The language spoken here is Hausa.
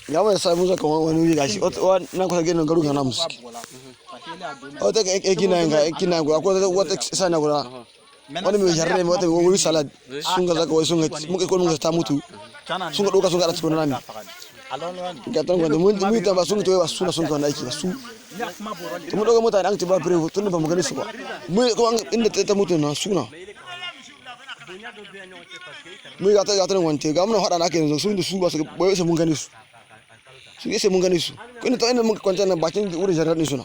Gama sa muza kan wani gashi na kusa gina garu kana musu wata kina go akwai wata sana gura wani mai jarre mai wata wuri salad sun ga zaka wai sun ga muka ko mun ta mutu sun ga doka sun ga cikin rami ga tan gwanda mun ta ba sun ga sun ga aiki ba su mun doga mutane an ci ba fure tun ba mu gani su ba mu ko inda ta mutu na suna mu ga ta wante ga mun hada na kai yanzu sun da su ba su boye su mun gani su su yake mun gani su ko ina ta ina mun kwanta na bakin wurin jarrar din suna